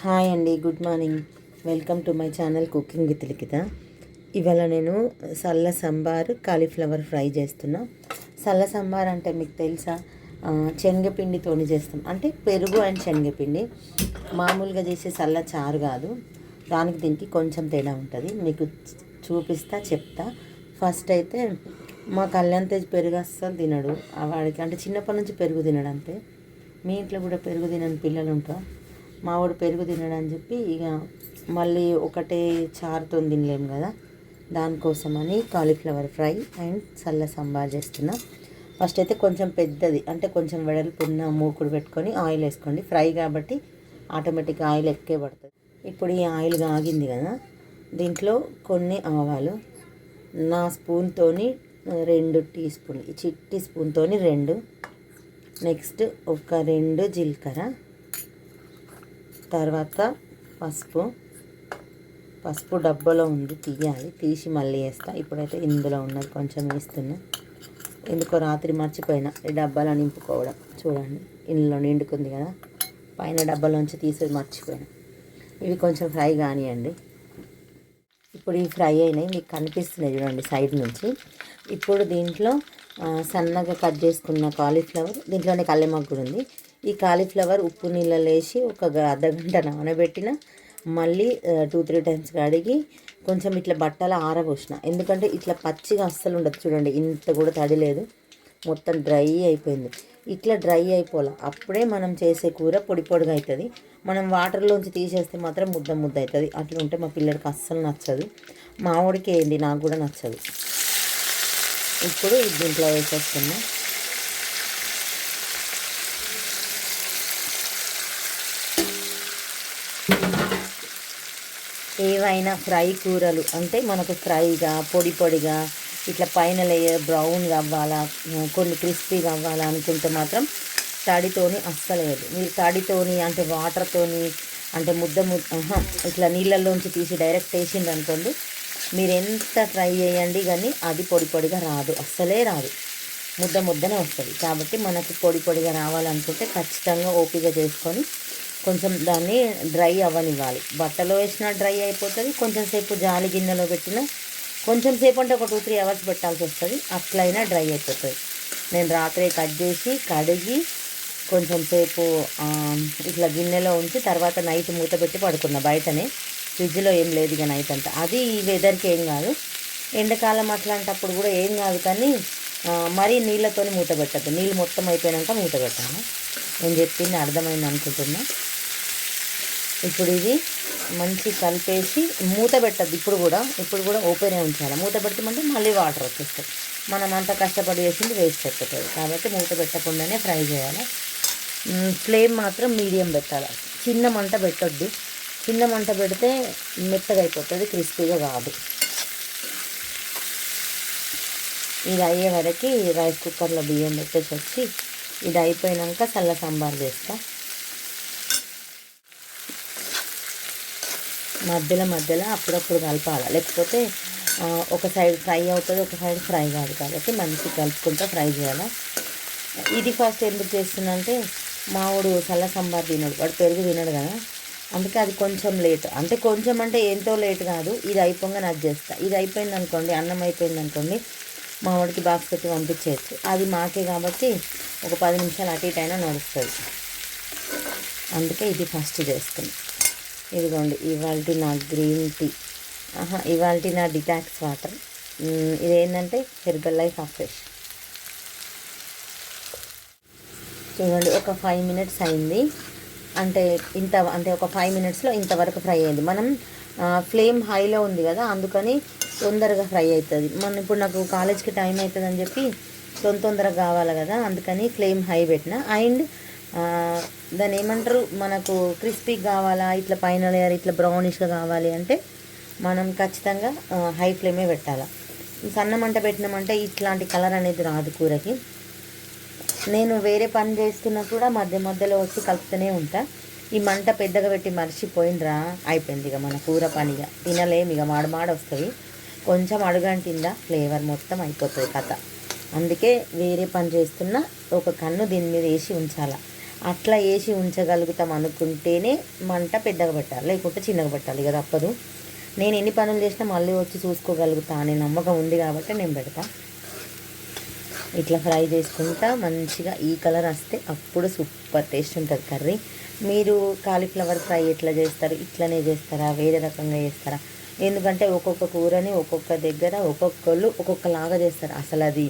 Hi అండి, good morning. Welcome to my channel cooking with Likhita. ఇవాళ నేను సల్ల సంబార్ కాలీఫ్లవర్ ఫ్రై చేస్తున్నా. సల్ల సంబార్ అంటే మీకు తెలుసా? శనగపిండితోని చేస్తాం. అంటే పెరుగు అండ్ శనగపిండి. మామూలుగా చేసే సల్ల చారు కాదు, దానికి దీనికి కొంచెం తేడా ఉంటుంది. మీకు చూపిస్తా, చెప్తా. ఫస్ట్ అయితే మా కళ్యాణ్ తేజ్ పెరుగు అస్సలు తినడు. వాడికి అంటే చిన్నప్పటి నుంచి పెరుగు తినడు అంతే. మీ ఇంట్లో కూడా పెరుగు తినని పిల్లలు ఉంటారు. మావాడు పెరుగు తినడని చెప్పి ఇక మళ్ళీ ఒకటే చారుతో తినలేము కదా, దానికోసమని కాలీఫ్లవర్ ఫ్రై అండ్ చల్ల సంబార్ చేస్తున్నా. ఫస్ట్ అయితే కొంచెం పెద్దది, అంటే కొంచెం వెడల్పున్న మూకుడు పెట్టుకొని ఆయిల్ వేసుకోండి. ఫ్రై కాబట్టి ఆటోమేటిక్గా ఆయిల్ ఎక్కువ పడుతుంది. ఇప్పుడు ఈ ఆయిల్ ఆగింది కదా, దీంట్లో కొన్ని ఆవాలు, నా స్పూన్తోని 2 టీ స్పూన్లు, ఈ చిట్టి స్పూన్తోని 2. నెక్స్ట్ ఒక 2 జీలకర్ర, తర్వాత పసుపు డబ్బాలో ఉంది, తీయాలి. తీసి మళ్ళీ వేస్తా. ఇప్పుడైతే ఇందులో ఉన్నది కొంచెం వేస్తున్నా. ఎందుకో రాత్రి మర్చిపోయినా ఈ డబ్బాలో నింపుకోవడం. చూడండి, ఇందులో నిండుకుంది కదా, పైన డబ్బాలోంచి తీసేది మర్చిపోయినా. ఇవి కొంచెం ఫ్రై కానివ్వండి. ఇప్పుడు ఈ ఫ్రై అయినాయి, మీకు కనిపిస్తున్నాయి చూడండి సైడ్ నుంచి. ఇప్పుడు దీంట్లో సన్నగా కట్ చేసుకున్న కాలీఫ్లవర్, దీంట్లోనే కల్లెమాకు కూడా ఉంది. ఈ కాలీఫ్లవర్ ఉప్పు నీళ్ళలో వేసి ఒక అర్ధగంట నానబెట్టిన, మళ్ళీ 2-3 టైమ్స్ కడిగి కొంచెం ఇట్లా బట్టల ఆరబోసిన. ఎందుకంటే ఇట్లా పచ్చిగా అస్సలు ఉండదు. చూడండి, ఇంత కూడా తడి లేదు, మొత్తం డ్రై అయిపోయింది. ఇట్లా డ్రై అయిపోలే, అప్పుడే మనం చేసే కూర పొడి పొడిగా అవుతుంది. మనం వాటర్లోంచి తీసేస్తే మాత్రం ముద్ద ముద్ద అవుతుంది. అట్లా ఉంటే మా పిల్లడికి అస్సలు నచ్చదు. మా వాడికి ఏంది, నాకు కూడా నచ్చదు. ఇప్పుడు దీంట్లో వేసేస్తున్నా. ఏవైనా ఫ్రై కూరలు అంటే మనకు ఫ్రైగా, పొడి పొడిగా, ఇట్లా పైన లేయర్ బ్రౌన్గా అవ్వాలా, కొన్ని క్రిస్పీగా అవ్వాలా అనుకుంటే మాత్రం తడితోని అస్సలు లేదు. మీరు తడితోని అంటే వాటర్తోని అంటే ఇట్లా నీళ్ళల్లోంచి తీసి డైరెక్ట్ వేసిండ్రు అనుకోండి, మీరు ఎంత ట్రై చేయండి కానీ అది పొడి పొడిగా రాదు, అస్సలే రాదు, ముద్దనే వస్తుంది. కాబట్టి మనకి పొడి పొడిగా రావాలనుకుంటే ఖచ్చితంగా ఓపిక చేసుకొని కొంచెం దాన్ని డ్రై అవ్వనివ్వాలి. బట్టలో వేసినా డ్రై అయిపోతుంది, కొంచెం సేపు జాలి గిన్నెలో పెట్టినా, కొంచెం సేపు అంటే ఒక 2-3 అవర్స్ పెట్టాల్సి వస్తుంది, అట్లయినా డ్రై అయిపోతుంది. నేను రాత్రే కట్ చేసి కడిగి కొంచెం సేపు ఇట్లా గిన్నెలో ఉంచి తర్వాత నైట్ మూత పెట్టి పడుకున్నా. బయటనే, ఫ్రిడ్జ్లో ఏం లేదు ఇక నైట్ అంతా. అది ఈ వెదర్కి ఏం కాదు, ఎండాకాలం అట్లాంటప్పుడు కూడా ఏం కాదు. కానీ మరీ నీళ్ళతో మూత పెట్టద్దు, నీళ్ళు మొత్తం అయిపోయాక మూత పెట్టాను. నేను చెప్పింది అర్థమైంది అనుకుంటున్నా. ఇప్పుడు ఇది మంచి కలిపేసి మూత పెట్టద్దు. ఇప్పుడు కూడా ఓపెనే ఉంచాలి. మూత పెట్టమంటే మళ్ళీ వాటర్ వచ్చేస్తాయి. మనం అంత కష్టపడి చేసింది వేస్ట్ అయిపోతుంది. కాబట్టి మూత పెట్టకుండానే ఫ్రై చేయాలి. ఫ్లేమ్ మాత్రం మీడియం పెట్టాలి, చిన్న మంట పెట్టొద్దు. చిన్న మంట పెడితే మెత్తగా అయిపోతుంది, క్రిస్పీగా కాదు. ఇది అయ్యే వరకు రైస్ కుక్కర్లో బియ్యం పెట్టేసి వచ్చి, ఇది అయిపోయాక చల్ల సాంబార్ చేస్తా. మధ్యలో అప్పుడప్పుడు కలపాలి, లేకపోతే ఒక సైడ్ ఫ్రై అవుతుంది, ఒక సైడ్ ఫ్రై కాదు. కాబట్టి మంచిగా కలుపుకుంటూ ఫ్రై చేయాలి. ఇది ఫస్ట్ ఎందుకు చేస్తున్నా అంటే, మావాడు చల్ల సాంబార్ తినడు, వాడు పెరుగు తినడు కదా, అందుకే అది కొంచెం లేట్. అంటే కొంచెం అంటే ఎంతో లేట్ కాదు, ఇది అయిపోగా నాకు చేస్తా. ఇది అయిపోయింది అనుకోండి, అన్నం అయిపోయింది అనుకోండి, మా వాడికి బాక్స్ పెట్టి పంపించేయచ్చు. అది మాకే కాబట్టి ఒక 10 నిమిషాలు అటు ఇటు అయినా నడుస్తుంది. అందుకే ఇది ఫస్ట్ చేస్తుంది. ఇదిగోండి, ఇవాళ నా గ్రీన్ టీ, ఇవాళ నా డిటాక్స్ వాటర్. ఇదేంటంటే హెర్బల్ లైఫ్ ఫ్రెష్. చూడండి, ఒక 5 మినిట్స్ అయింది. అంటే ఒక 5 మినిట్స్లో ఇంతవరకు ఫ్రై అయింది. మనం ఫ్లేమ్ హైలో ఉంది కదా, అందుకని తొందరగా ఫ్రై అవుతుంది. ఇప్పుడు నాకు కాలేజ్కి టైం అవుతుంది అని చెప్పి తొందరగా కావాలి కదా, అందుకని ఫ్లేమ్ హై పెట్టిన. అండ్ దాన్ని ఏమంటారు, మనకు క్రిస్పీ కావాలా, ఇట్లా పైన లేయర్ ఇట్లా బ్రౌనిష్గా కావాలి అంటే మనం ఖచ్చితంగా హై ఫ్లేమే పెట్టాలి. సన్న మంట పెట్టినామంటే ఇట్లాంటి కలర్ అనేది రాదు కూరకి. నేను వేరే పని చేస్తున్నప్పుడు కూడా మధ్యలో వచ్చి కలుపుతూనే ఉంటా. ఈ మంట పెద్దగా పెట్టి మర్చిపోయినరా, అయిపోయింది ఇక మన కూర పనిగా తినలేము. ఇక మాడ వస్తుంది, కొంచెం అడుగంటిందా ఫ్లేవర్ మొత్తం అయిపోతుంది కథ. అందుకే వేరే పని చేస్తున్నా ఒక కన్ను దీని మీద వేసి ఉంచాల. అట్లా వేసి ఉంచగలుగుతాం అనుకుంటేనే మంట పెద్దగా పెట్టాలి, లేకుంటే చిన్నగా పెట్టాలి కదా, తప్పదు. నేను ఎన్ని పనులు చేసినా మళ్ళీ వచ్చి చూసుకోగలుగుతా అనే నమ్మకం ఉంది కాబట్టి నేను పెడతా. ఇట్లా ఫ్రై చేసుకుంటా మంచిగా ఈ కలర్ వస్తే అప్పుడు సూపర్ టేస్ట్ ఉంటుంది కర్రీ. మీరు కాలీఫ్లవర్ ఫ్రై ఎట్లా చేస్తారు, ఇట్లనే చేస్తారా, వేరే రకంగా చేస్తారా? ఎందుకంటే ఒక్కొక్క కూరని ఒక్కొక్క దగ్గర ఒక్కొక్కళ్ళు ఒక్కొక్కలాగా చేస్తారు. అసలు అది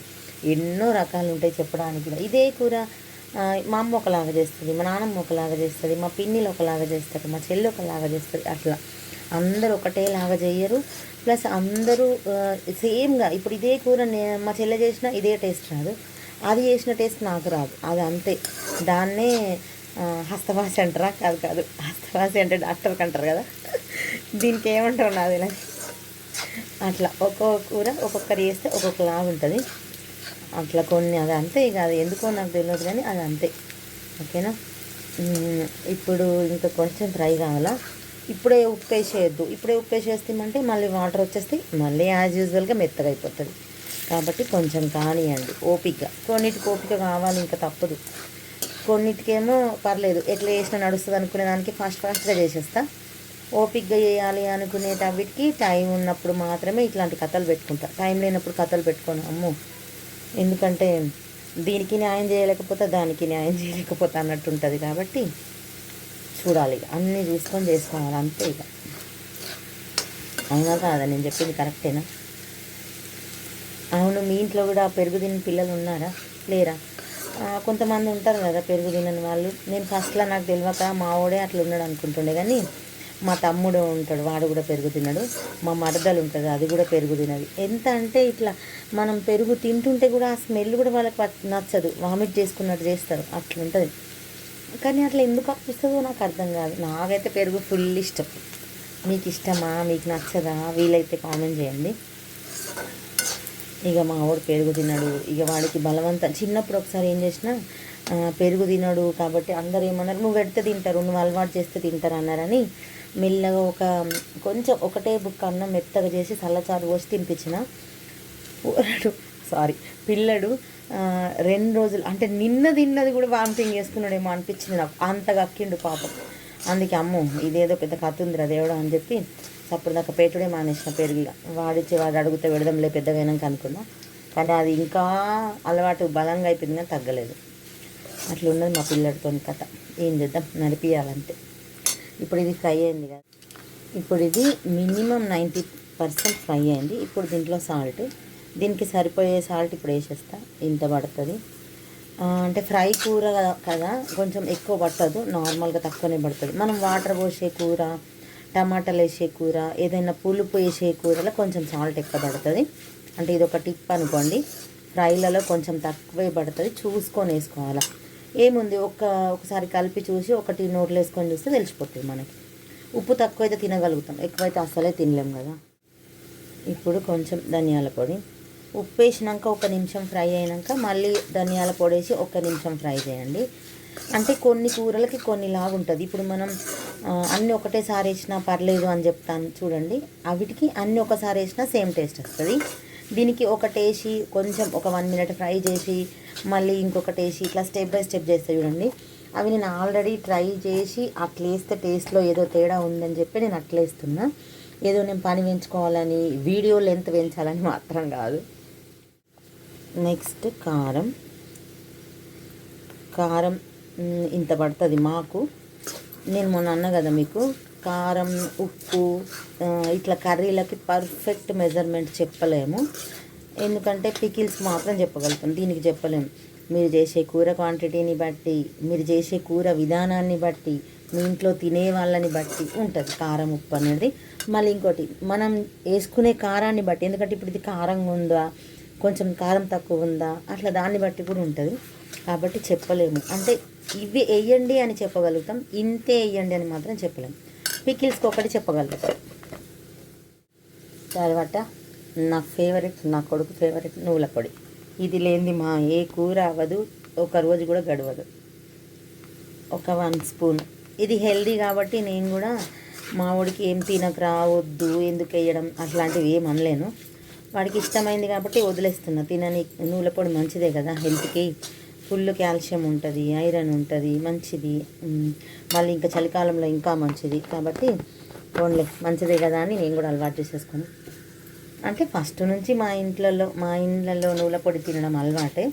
ఎన్నో రకాలు ఉంటాయి చెప్పడానికి. ఇదే కూర మా అమ్మ ఒకలాగా చేస్తుంది, మా నాన్నమ్మ ఒకలాగా చేస్తుంది, మా పిన్నిలు ఒకలాగా చేస్తారు, మా చెల్లి ఒకలాగా చేస్తుంది. అట్లా అందరూ ఒకటేలాగా చేయరు. ప్లస్ అందరూ సేమ్గా ఇప్పుడు ఇదే కూర మా చెల్లె చేసిన ఇదే టేస్ట్ రాదు, అది చేసిన టేస్ట్ నాకు రాదు. అది అంతే. దాన్నే హస్తవాసి అంటారా? కాదు కాదు, హస్తవాసి అంటే డాక్టర్కి అంటారు కదా, దీనికి ఏమంటారు నాది ఇలా. అట్లా ఒక్కొక్క కూర ఒక్కొక్కరు చేస్తే ఒక్కొక్కలాగా ఉంటుంది. అట్లా కొన్ని అది అంతే. ఇక అది ఎందుకో నాకు తెలియదు కానీ అది అంతే. ఓకేనా? ఇప్పుడు ఇంకా కొంచెం ఫ్రై కావాలా. ఇప్పుడే ఉప్పు వేసేయద్దు. ఇప్పుడే ఉప్పు వేసేస్తామంటే మళ్ళీ వాటర్ వచ్చేస్తే మళ్ళీ యాజ్ యూజువల్గా మెత్తగా అయిపోతుంది. కాబట్టి కొంచెం కానివ్వండి ఓపిక. కొన్నిటికి ఓపిక కావాలి, ఇంకా తప్పదు. కొన్నిటికేమో పర్లేదు, ఎట్లా చేసినా నడుస్తుంది అనుకునే దానికి ఫాస్ట్గా చేసేస్తా. ఓపికగా చేయాలి అనుకునేటవిటికి టైం ఉన్నప్పుడు మాత్రమే ఇట్లాంటి కథలు పెట్టుకుంటా. టైం లేనప్పుడు కథలు పెట్టుకోను అమ్మో. ఎందుకంటే దీనికి న్యాయం చేయలేకపోతే దానికి న్యాయం చేయలేకపోతే అన్నట్టు ఉంటుంది. కాబట్టి చూడాలి, అన్నీ చూసుకొని చేసుకోవాలి అంతే. ఇక అవునా కాదా? నేను చెప్పింది కరెక్టేనా? అవును, మీ ఇంట్లో కూడా పెరుగు తిని పిల్లలు ఉన్నారా లేరా? కొంతమంది ఉంటారు కదా పెరుగు తినని వాళ్ళు. నేను ఫస్ట్లో నాకు తెలియక మా వాడే అట్లా ఉన్నాడు అనుకుంటుండే, కానీ మా తమ్ముడు ఉంటాడు, వాడు కూడా పెరుగు తినడు. మా మరదలు ఉంటుంది, అది కూడా పెరుగు తినది. ఎంత అంటే ఇట్లా మనం పెరుగు తింటుంటే కూడా ఆ స్మెల్ కూడా వాళ్ళకి నచ్చదు, వామిట్ చేసుకున్నట్టు చేస్తారు. అట్లుంటుంది. కానీ అట్లా ఎందుకు అనిపిస్తుందో నాకు అర్థం కాదు. నాకైతే పెరుగు ఫుల్ ఇష్టం. మీకు ఇష్టమా, మీకు నచ్చదా? వీలైతే కామెంట్ చేయండి. ఇక మా వాడు పెరుగు తినడు. ఇక వాడికి బలవంతం. చిన్నప్పుడు ఒకసారి ఏం చేసినా పెరుగు తినడు కాబట్టి అందరూ ఏమన్నారు, నువ్వు పెడితే తింటారు, నువ్వు అలవాటు చేస్తే తింటారు అన్నారని మెల్లగా కొంచెం ఒకటే బుక్ అన్నం మెత్తగా చేసి చల్లచారు పోసి తినిపించిన. పిల్లడు 2 రోజులు అంటే నిన్న తిన్నది కూడా వామిటింగ్ చేసుకున్నాడేమో అనిపించింది నాకు, అంతగా అక్కిండు పాపం. అందుకే అమ్మో ఇదేదో పెద్ద కథ ఉందిరా దేవుడా అని చెప్పి అప్పుడు దాకా పెట్టుడే మానేసిన పెరుగుగా. వాడు అడిగితే పెడదాంలే పెద్దగా అయినాక అనుకున్నా. కానీ అది ఇంకా అలవాటు బలంగా అయిపోయింది కానీ తగ్గలేదు. అట్లా ఉన్నది మా పిల్లడితో కథ. ఏం చేద్దాం, నడిపియాలంతే. ఇప్పుడు ఇది ఫ్రై అయింది కదా, ఇప్పుడు ఇది మినిమం 90% ఫ్రై అయింది. ఇప్పుడు దీంట్లో సాల్ట్, దీనికి సరిపోయే సాల్ట్ ఇప్పుడు వేసేస్తా. ఇంత పడుతుంది. అంటే ఫ్రై కూర కదా, కొంచెం ఎక్కువ పట్టదు, నార్మల్గా తక్కువనే పడుతుంది. మనం వాటర్ పోసే కూర, టమాటాలు వేసే కూర, ఏదైనా పులుపు వేసే కూరలో కొంచెం సాల్ట్ ఎక్కువ పడుతుంది. అంటే ఇది ఒక టిప్ అనుకోండి. ఫ్రైలలో కొంచెం తక్కువే పడుతుంది, చూసుకొని వేసుకోవాలి. ఏముంది, ఒకసారి కలిపి చూసి ఒకటి నోట్లో వేసుకొని చూస్తే తెలిసిపోతుంది మనకి. ఉప్పు తక్కువైతే తినగలుగుతాం, ఎక్కువైతే అస్సలే తినలేం కదా. ఇప్పుడు కొంచెం ధనియాల పొడి, ఉప్పు వేసినాక 1 నిమిషం ఫ్రై అయినాక మళ్ళీ ధనియాల పొడి వేసి 1 నిమిషం ఫ్రై చేయండి. అంటే కొన్ని కూరలకి కొన్ని లాగా ఉంటుంది. ఇప్పుడు మనం అన్నీ ఒకటేసారి వేసినా పర్లేదు అని చెప్తాను చూడండి, అవిటికి అన్నీ ఒకసారి వేసినా సేమ్ టేస్ట్ వస్తుంది. దీనికి ఒకటి వేసి కొంచెం ఒక 1 మినిట్ ఫ్రై చేసి మళ్ళీ ఇంకొకటి వేసి ఇట్లా స్టెప్ బై స్టెప్ చేస్తే చూడండి. అవి నేను ఆల్రెడీ ట్రై చేసి అట్లా వేస్తే టేస్ట్లో ఏదో తేడా ఉందని చెప్పి నేను అట్లా వేస్తున్నా. ఏదో నేను పని పెంచుకోవాలని, వీడియో లెంత్ పెంచాలని మాత్రం కాదు. నెక్స్ట్ కారం ఇంత పడుతుంది మాకు. నేను మొన్న అన్నా కదా మీకు, కారం ఉప్పు ఇట్లా కర్రీలకి పర్ఫెక్ట్ మెజర్మెంట్ చెప్పలేము. ఎందుకంటే పికిల్స్ మాత్రం చెప్పగలుగుతాం, దీనికి చెప్పలేము. మీరు చేసే కూర క్వాంటిటీని బట్టి, మీరు చేసే కూర విధానాన్ని బట్టి, మీ ఇంట్లో తినే వాళ్ళని బట్టి ఉంటుంది కారం ఉప్పు అనేది. మళ్ళీ ఇంకోటి మనం వేసుకునే కారాన్ని బట్టి, ఎందుకంటే ఇప్పుడు ఇది కారంగా ఉందా, కొంచెం కారం తక్కువ ఉందా, అట్లా దాన్ని బట్టి కూడా ఉంటుంది. కాబట్టి చెప్పలేము. అంటే ఇవి వేయండి అని చెప్పగలుగుతాం, ఇంతే వేయండి అని మాత్రం చెప్పలేము. పికిల్స్కి ఒకటి చెప్పగలుగుతాం. తర్వాత నా ఫేవరెట్, నా కొడుకు ఫేవరెట్ నువ్వుల పొడి. ఇది లేనిది మా ఏ కూర అవ్వదు, ఒక రోజు కూడా గడవదు. ఒక 1 స్పూన్. ఇది హెల్దీ కాబట్టి నేను కూడా మా వాడికి ఏం తినక రావద్దు ఎందుకు వేయడం అట్లాంటివి ఏం అనలేను. వాడికి ఇష్టమైంది కాబట్టి వదిలేస్తున్నా. తినని నువ్వుల పొడి మంచిదే కదా హెల్త్కి, ఫుల్ కాల్షియం ఉంటుంది, ఐరన్ ఉంటుంది, మంచిది. మళ్ళీ ఇంకా చలికాలంలో ఇంకా మంచిది కాబట్టి ఓన్లీ మంచిదే కదా అని నేను కూడా అలవాటు చేసేసుకుని. అంటే ఫస్ట్ నుంచి మా ఇళ్ళల్లో నువ్వుల పొడి తినడం అలవాటే.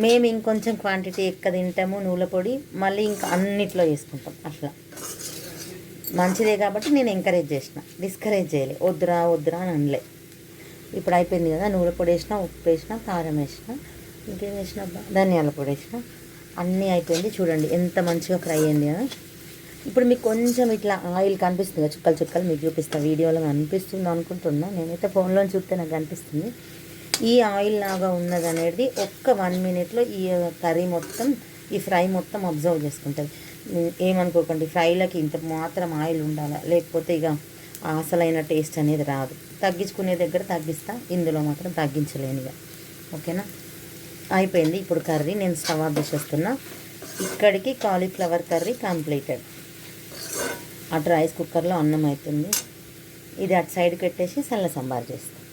మేము ఇంకొంచెం క్వాంటిటీ ఎక్కువ తింటాము నువ్వుల పొడి, మళ్ళీ ఇంకా అన్నిట్లో వేసుకుంటాం. అట్లా మంచిదే కాబట్టి నేను ఎంకరేజ్ చేసిన, డిస్కరేజ్ చేయలే. వద్దురా అని అనలే. ఇప్పుడు అయిపోయింది కదా, నువ్వుల పొడి వేసిన, ఉప్పు వేసిన, కారం వేసిన, ఇంకేం వేసిన, ధనియాల పొడి వేసిన, అన్నీ అయిపోయింది. చూడండి ఎంత మంచిగా ఫ్రై అయింది కదా. ఇప్పుడు మీకు కొంచెం ఇట్లా ఆయిల్ కనిపిస్తుంది కదా, చుక్కలు చుక్కలు మీకు చూపిస్తాను. వీడియోలో కనిపిస్తుంది అనుకుంటున్నా, నేనైతే ఫోన్లో చూస్తే నాకు కనిపిస్తుంది. ఈ ఆయిల్ లాగా ఉన్నది అనేది ఒక్క 1 మినిట్లో ఈ కర్రీ మొత్తం, ఈ ఫ్రై మొత్తం అబ్జర్వ్ చేసుకుంటుంది. ఏమనుకోకండి, ఫ్రైలకి ఇంత మాత్రం ఆయిల్ ఉండాలి, లేకపోతే ఇక అసలైన టేస్ట్ అనేది రాదు. తగ్గించుకునే దగ్గర తగ్గిస్తా, ఇందులో మాత్రం తగ్గించలేను ఇక. ఓకేనా, అయిపోయింది. ఇప్పుడు కర్రీ నేను స్టవ్ ఆఫ్ చేసేస్తున్నా. ఇక్కడికి కాలీఫ్లవర్ కర్రీ కంప్లీటెడ్. అటు రైస్ కుక్కర్లో అన్నం అవుతుంది. ఇది అటు సైడ్కి పెట్టేసి సల్ల సంబార్ చేస్తాను.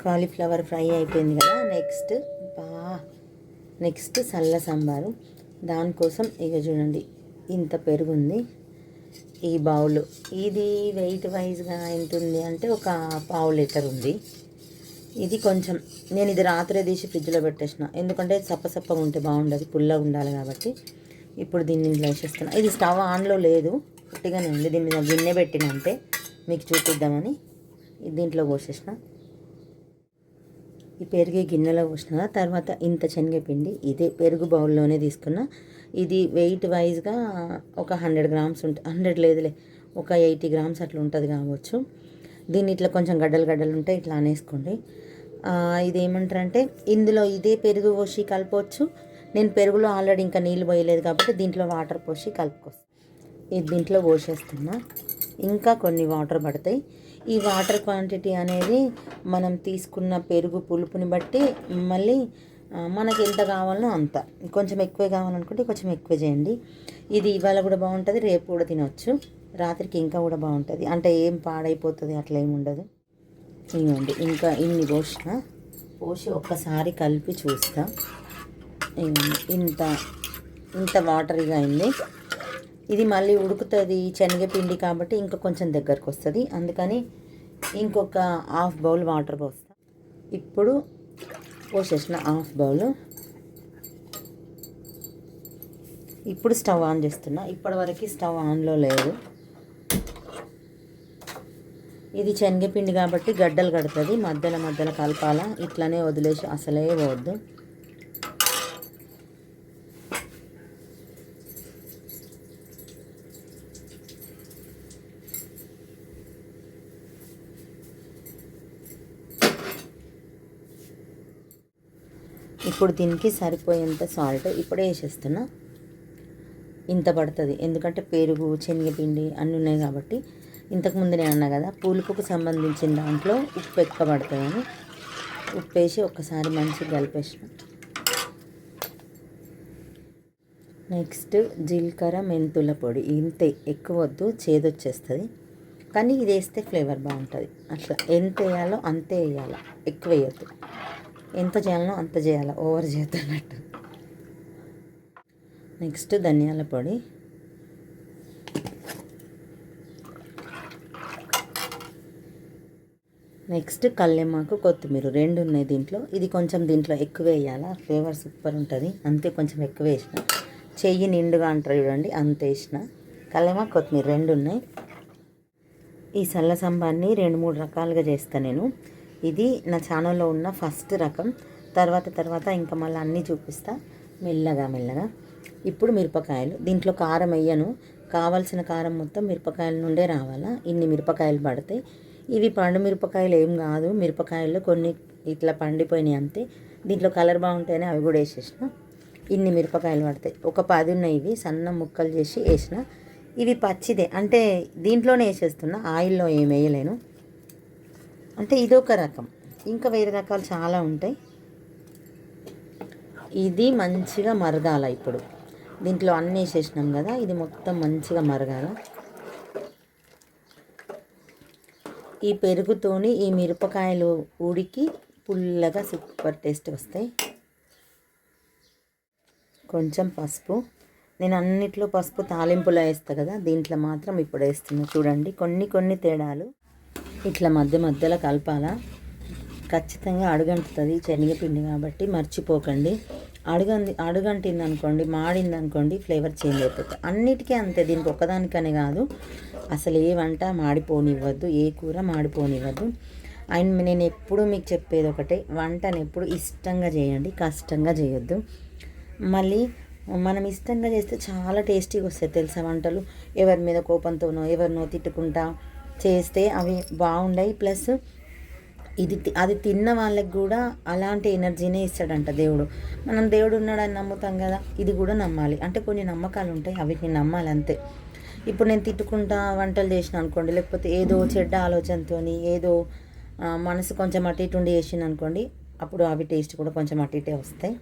కాలీఫ్లవర్ ఫ్రై అయిపోయింది కదా. నెక్స్ట్ సల్ల సాంబారు. దానికోసం ఇక చూడండి ఇంత పెరుగుంది ఈ బౌల్. ఇది వెయిట్ వైజ్గా ఎంత ఉంది అంటే ఒక 1/2 లీటర్ ఉంది. ఇది కొంచెం నేను ఇది రాత్రే తీసి ఫ్రిడ్జ్లో పెట్టేసిన, ఎందుకంటే సప్పసప్పగా ఉంటే బాగుండదు, పుల్లగా ఉండాలి కాబట్టి. ఇప్పుడు దీన్ని ఇంట్లో వేసేస్తున్నా. ఇది స్టవ్ ఆన్లో లేదు, పుట్టిగానే ఉంది. దీని మీద గిన్నె పెట్టిన అంతే, మీకు చూపిద్దామని దీంట్లో పోసేసిన. ఈ పెరుగు గిన్నెలో పోసిన తర్వాత ఇంత శనగపిండి ఇదే పెరుగు బౌల్లోనే తీసుకున్నా. ఇది వెయిట్ వైజ్గా ఒక 100 గ్రామ్స్ ఉంటుంది, 100 లేదులే, ఒక 80 గ్రామ్స్ అట్లా ఉంటుంది కావచ్చు. దీన్ని ఇట్లా కొంచెం గడ్డలు ఉంటాయి, ఇట్లా అనేసుకోండి. ఇది ఏమంటారంటే ఇందులో ఇదే పెరుగు పోసి కలపవచ్చు. నేను పెరుగులో ఆల్రెడీ ఇంకా నీళ్ళు పోయలేదు కాబట్టి దీంట్లో వాటర్ పోసి కలుపుకొస్తాను. ఇది దీంట్లో పోసేస్తున్నా, ఇంకా కొన్ని వాటర్ పడతాయి. ఈ వాటర్ క్వాంటిటీ అనేది మనం తీసుకున్న పెరుగు పులుపుని బట్టి మళ్ళీ మనకి ఎంత కావాలనో అంత. కొంచెం ఎక్కువే కావాలనుకుంటే కొంచెం ఎక్కువ చేయండి. ఇది ఇవాళ కూడా బాగుంటుంది, రేపు కూడా తినవచ్చు, రాత్రికి ఇంకా కూడా బాగుంటుంది. అంటే ఏం పాడైపోతుంది అట్లా ఏమి ఉండదు. ఇవ్వండి, ఇంకా ఇన్ని పోసి ఒక్కసారి కలిపి చూస్తా. ఇంత వాటరీగా అయింది. ఇది మళ్ళీ ఉడుకుతుంది శనగపిండి కాబట్టి ఇంకా కొంచెం దగ్గరకు వస్తుంది, అందుకని ఇంకొక 1/2 బౌల్ వాటర్ పోస్తా. ఇప్పుడు పోసేసిన 1/2 బౌల్. ఇప్పుడు స్టవ్ ఆన్ చేస్తున్నా, ఇప్పటివరకు స్టవ్ ఆన్లో లేదు. ఇది శనగపిండి కాబట్టి గడ్డలు కడుతుంది, మధ్యలో కలపాలా, ఇట్లనే వదిలేసి అసలే పోవద్దు. ఇప్పుడు దీనికి సరిపోయేంత సాల్ట్ ఇప్పుడే వేసేస్తున్నా. ఇంత పడుతుంది, ఎందుకంటే పెరుగు శనగపిండి అన్నీ ఉన్నాయి కాబట్టి. ఇంతకుముందు నేను అన్నా కదా, పులుపుకు సంబంధించిన దాంట్లో ఉప్పు ఎక్కువ పడుతుందని ఉప్పు వేసి ఒక్కసారి మంచిగా కలిపేసిన. నెక్స్ట్ జీలకర్ర మెంతుల పొడి. ఇంతే, ఎక్కువ వద్దు, చేదొచ్చేస్తుంది. కానీ ఇది వేస్తే ఫ్లేవర్ బాగుంటుంది. అట్లా ఎంత వేయాలో అంతే వేయాలి, ఎక్కువ వేయద్దు. ఎంత చేయాలనో అంత చేయాలి, ఓవర్ చేస్తున్నట్టు. నెక్స్ట్ ధనియాల పొడి. నెక్స్ట్ కల్లేమాకు కొత్తిమీర 2 ఉన్నాయి దీంట్లో. ఇది కొంచెం దీంట్లో ఎక్కువ వేయాలా, ఫ్లేవర్ సూపర్ ఉంటుంది. అంతే, కొంచెం ఎక్కువ వేసిన, చెయ్యి నిండుగా అంటారు చూడండి, అంత వేసిన. కల్లేమాకు కొత్తిమీర 2 ఉన్నాయి. ఈ సల్ల సంబార్ని 2-3 రకాలుగా చేస్తాను నేను. ఇది నా ఛానల్లో ఉన్న ఫస్ట్ రకం. తర్వాత ఇంకా మళ్ళీ అన్నీ చూపిస్తా మెల్లగా. ఇప్పుడు మిరపకాయలు. దీంట్లో కారం వేయను, కావాల్సిన కారం మొత్తం మిరపకాయల నుండే రావాలా. ఇన్ని మిరపకాయలు పడతాయి. ఇవి పండు మిరపకాయలు ఏం కాదు, మిరపకాయలు కొన్ని ఇట్లా పండిపోయినాయి అంతే. దీంట్లో కలర్ బాగుంటేనే అవి కూడా వేసేసిన. ఇన్ని మిరపకాయలు పడతాయి, ఒక 10 ఉన్నాయి. ఇవి సన్న ముక్కలు చేసి వేసిన. ఇవి పచ్చిదే, అంటే దీంట్లోనే వేసేస్తున్నా, ఆయిల్లో ఏం వేయలేను. అంటే ఇదొక రకం, ఇంకా వేరే రకాలు చాలా ఉంటాయి. ఇది మంచిగా మరగాల. ఇప్పుడు దీంట్లో అన్నీ వేసేసినాం కదా, ఇది మొత్తం మంచిగా మరగాల. ఈ పెరుగుతోని ఈ మిరపకాయలు ఉడికి పుల్లగా సూపర్ టేస్ట్ వస్తాయి. కొంచెం పసుపు. నేను అన్నిట్లో పసుపు తాలింపులో వేస్తాను కదా, దీంట్లో మాత్రం ఇప్పుడు వేస్తున్నా. చూడండి కొన్ని కొన్ని తేడాలు. ఇట్లా మధ్య మధ్యలో కలపాలా. ఖచ్చితంగా అడుగంటుతుంది శనగపిండి కాబట్టి మర్చిపోకండి. అడుగంటింది అనుకోండి, మాడింది అనుకోండి, ఫ్లేవర్ చేంజ్ అయిపోతుంది. అన్నిటికీ అంతే, దీనికి ఒక్కదానికనే కాదు. అసలు ఏ వంట మాడిపోనివ్వద్దు, ఏ కూర మాడిపోనివ్వద్దు. అండ్ నేను ఎప్పుడు మీకు చెప్పేది ఒకటే, వంటను ఎప్పుడు ఇష్టంగా చేయండి, కష్టంగా చేయొద్దు. మళ్ళీ మనం ఇష్టంగా చేస్తే చాలా టేస్టీగా వస్తాయి తెలుసా వంటలు. ఎవరి మీద కోపంతోనో ఎవరినో తిట్టుకుంటా చేస్తే అవి బాగుండాయి. ప్లస్ అది తిన్న వాళ్ళకి కూడా అలాంటి ఎనర్జీనే ఇస్తాడంట దేవుడు. మనం దేవుడు ఉన్నాడని నమ్ముతాం కదా, ఇది కూడా నమ్మాలి. అంటే కొన్ని నమ్మకాలు ఉంటాయి, అవిటిని నమ్మాలి అంతే. ఇప్పుడు నేను తిట్టుకుంటా వంటలు చేసిన అనుకోండి, లేకపోతే ఏదో చెడ్డ ఆలోచనతో ఏదో మనసు కొంచెం అటు ఇటు ఉండి చేసిన అనుకోండి, అప్పుడు అవి టేస్ట్ కూడా కొంచెం అటు ఇటే వస్తాయి.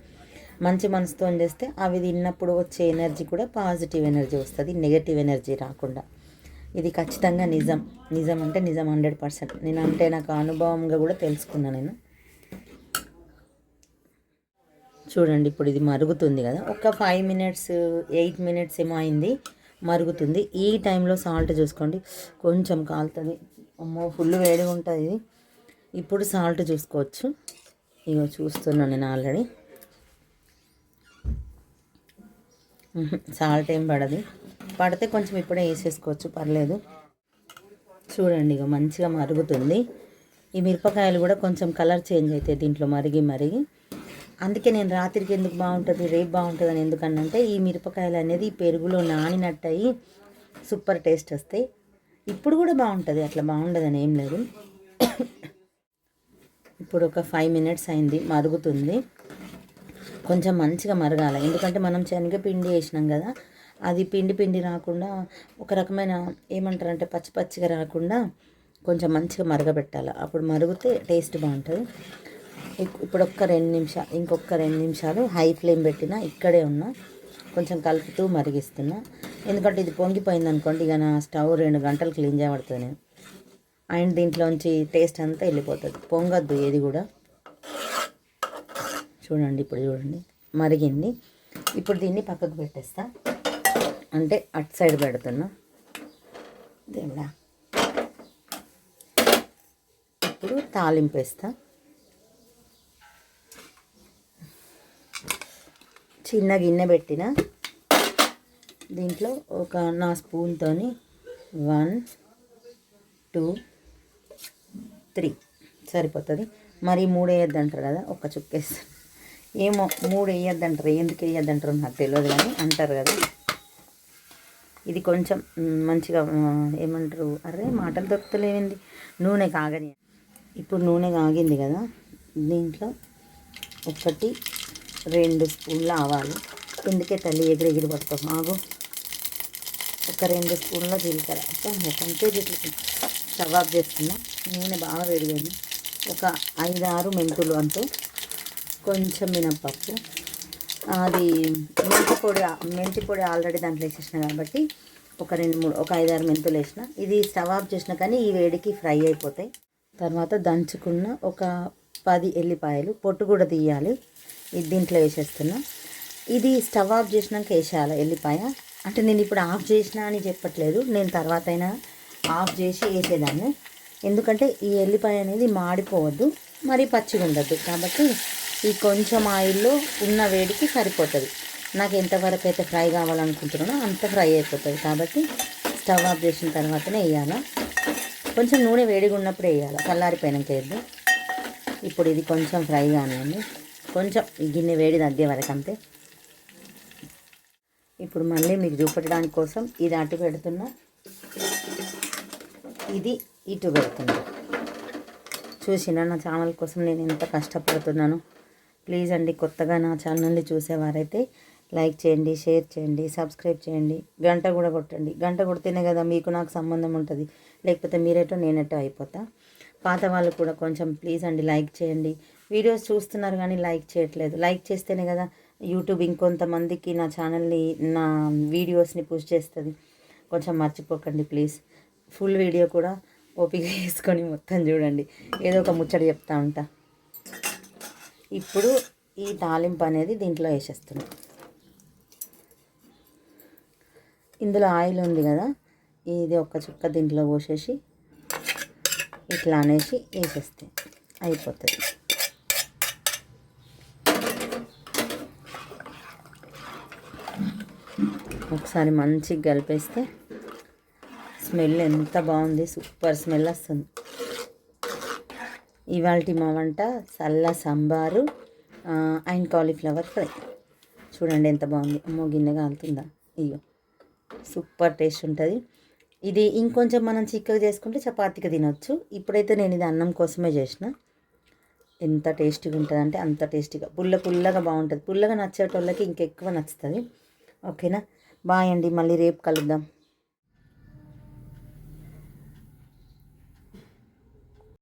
మంచి మనసుతో చేస్తే అవి తిన్నప్పుడు వచ్చే ఎనర్జీ కూడా పాజిటివ్ ఎనర్జీ వస్తుంది, నెగటివ్ ఎనర్జీ రాకుండా. ఇది ఖచ్చితంగా నిజం. నిజం అంటే నిజం 100%. నేను అంటే నాకు అనుభవంగా కూడా తెలుసుకున్నాను నేను. చూడండి ఇప్పుడు ఇది మరుగుతుంది కదా, ఒక 5 మినిట్స్ 8 మినిట్స్ ఏమో అయింది మరుగుతుంది. ఈ టైంలో సాల్ట్ చూసుకోండి, కొంచెం కాలుతుంది. అమ్మో ఫుల్ వేడిగా ఉంటుంది ఇది. ఇప్పుడు సాల్ట్ చూసుకోవచ్చు. ఇగో చూస్తున్నాను నేను ఆల్రెడీ. సాల్ట్ ఏం పడదు, పడితే కొంచెం ఇప్పుడే వేసేసుకోవచ్చు, పర్లేదు. చూడండి ఇక మంచిగా మరుగుతుంది. ఈ మిరపకాయలు కూడా కొంచెం కలర్ చేంజ్ అవుతాయి దీంట్లో మరిగి మరిగి. అందుకే నేను రాత్రికి ఎందుకు బాగుంటుంది రేపు బాగుంటుంది అని ఎందుకనంటే, ఈ మిరపకాయలు అనేది పెరుగులో నానినట్టు అయ్యి సూపర్ టేస్ట్ వస్తాయి. ఇప్పుడు కూడా బాగుంటుంది, అట్లా బాగుండదని ఏం లేదు. ఇప్పుడు ఒక 5 మినిట్స్ అయింది, మరుగుతుంది. కొంచెం మంచిగా మరగాలి, ఎందుకంటే మనం శనగపిండి వేసినాం కదా, అది పిండి పిండి రాకుండా ఒక రకమైన ఏమంటారంటే పచ్చి పచ్చిగా రాకుండా కొంచెం మంచిగా మరగబెట్టాలి. అప్పుడు మరిగితే టేస్ట్ బాగుంటుంది. ఇప్పుడు ఇంకొక 2 నిమిషాలు హై ఫ్లేమ్ పెట్టినా ఇక్కడే ఉన్నా, కొంచెం కలుపుతూ మరిగిస్తున్నా. ఎందుకంటే ఇది పొంగిపోయింది అనుకోండి, ఇక నా స్టవ్ 2 గంటలు క్లీన్ చేయబడుతుంది నేను. అండ్ దీంట్లోంచి టేస్ట్ అంతా వెళ్ళిపోతుంది. పొంగద్దు ఏది కూడా. చూడండి ఇప్పుడు చూడండి మరిగింది. ఇప్పుడు దీన్ని పక్కకు పెట్టేస్తా, అంటే అటు సైడ్ పెడుతున్నా. దేవుడా, ఇప్పుడు తాలింపు వేస్తా. చిన్న గిన్నె పెట్టిన, దీంట్లో ఒక నా స్పూన్తో 1 2 3 సరిపోతుంది. మరి 3 వేయద్దంటారు కదా, ఒక్క చుక్కేస్తాను. ఏమో 3 వేయద్దంటారు, ఎందుకు వేయద్దంటారు నాకు తెలియదు కానీ అంటారు కదా. ఇది కొంచెం మంచిగా ఏమంటారు, అరే మాటలు దొరుకుతలేవింది. నూనె కాగని. ఇప్పుడు నూనె కాగింది కదా, దీంట్లో 1 2 స్పూన్ల ఆవాలు. ఎందుకే తల్లి ఎగిరెగిరి పడతాం, ఆగు. ఒక 2 స్పూన్ల జీలకర్ర. మొత్తంకే స్టవ్ ఆఫ్ చేస్తున్నా. నూనె బాగా వేడిపోయింది. ఒక 5-6 మెంతులు అంటూ, కొంచెం మినప్పప్పు. అది మెంతి పొడి ఆల్రెడీ దాంట్లో వేసేసిన కాబట్టి ఒక 5-6 మెంతులు వేసిన. ఇది స్టవ్ ఆఫ్ చేసిన కానీ ఈ వేడికి ఫ్రై అయిపోతాయి. తర్వాత దంచుకున్న ఒక 10 ఎల్లిపాయలు, పొట్టు కూడా తీయాలి, ఇది దీంట్లో వేసేస్తున్నా. ఇది స్టవ్ ఆఫ్ చేసినాక వేసేయాలి ఎల్లిపాయ. అంటే నేను ఇప్పుడు ఆఫ్ చేసిన అని చెప్పట్లేదు, నేను తర్వాత అయినా ఆఫ్ చేసి వేసేదాన్ని. ఎందుకంటే ఈ ఎల్లిపాయ అనేది మాడిపోవద్దు, మరీ పచ్చిగా ఉండద్దు. కాబట్టి ఈ కొంచెం ఆయిల్లో ఉన్న వేడికి సరిపోతుంది. నాకు ఎంతవరకు అయితే ఫ్రై కావాలనుకుంటున్నానో అంత ఫ్రై అయిపోతుంది. కాబట్టి స్టవ్ ఆఫ్ చేసిన తర్వాతనే వేయాలి. కొంచెం నూనె వేడిగా ఉన్నప్పుడు వేయాలి, చల్లారిపోయినాక వేద్దాం. ఇప్పుడు ఇది కొంచెం ఫ్రై కానివ్వండి, కొంచెం ఈ గిన్నె వేడి తగ్గే వరకు అంతే. ఇప్పుడు మళ్ళీ మీకు చూపెట్టడానికి కోసం ఇది అటు పెడుతున్నా, ఇది ఇటు పెడుతున్నా. చూసినా నా ఛానల్ కోసం నేను ఎంత కష్టపడుతున్నాను. ప్లీజ్ అండి, కొత్తగా నా ఛానల్ని చూసేవారైతే లైక్ చేయండి, షేర్ చేయండి, సబ్స్క్రైబ్ చేయండి, గంట కూడా కొట్టండి. గంట కొడితేనే కదా మీకు నాకు సంబంధం ఉంటుంది, లేకపోతే మీరేటో నేనేటో అయిపోతా. పాత వాళ్ళు కూడా కొంచెం ప్లీజ్ అండి లైక్ చేయండి. వీడియోస్ చూస్తున్నారు కానీ లైక్ చేయట్లేదు. లైక్ చేస్తేనే కదా యూట్యూబ్ ఇంకొంతమందికి నా ఛానల్ని, నా వీడియోస్ని పుష్ చేస్తుంది. కొంచెం మర్చిపోకండి ప్లీజ్. ఫుల్ వీడియో కూడా ఓపిక చేసుకొని మొత్తం చూడండి, ఏదో ఒక ముచ్చట చెప్తా ఉంటా. ఇప్పుడు ఈ తాలింపు అనేది దీంట్లో వేసేస్తున్నాం. ఇందులో ఆయిల్ ఉంది కదా, ఇది ఒక చుక్క దీంట్లో పోసేసి ఇట్లా అనేసి వేసేస్తే అయిపోతుంది. ఒకసారి మంచిగా కలిపేస్తే స్మెల్ ఎంత బాగుంది, సూపర్ స్మెల్ వస్తుంది. ఇవాల్టి మా వంట చల్ల సాంబారు అండ్ కాలీఫ్లవర్ ఫ్రై. చూడండి ఎంత బాగుంది. అమ్మో గిన్నె కాలుతుందా? ఇయ్యో సూపర్ టేస్ట్ ఉంటుంది. ఇది ఇంకొంచెం మనం చిక్కగా చేసుకుంటే చపాతీకి తినొచ్చు. ఇప్పుడైతే నేను ఇది అన్నం కోసమే చేసిన. ఎంత టేస్టీగా ఉంటుంది అంటే అంత టేస్టీగా, పుల్లగా బాగుంటుంది. పుల్లగా నచ్చేటోళ్ళకి ఇంకెక్కువ నచ్చుతుంది. ఓకేనా? బాయ్ అండి, మళ్ళీ రేపు కలుద్దాం.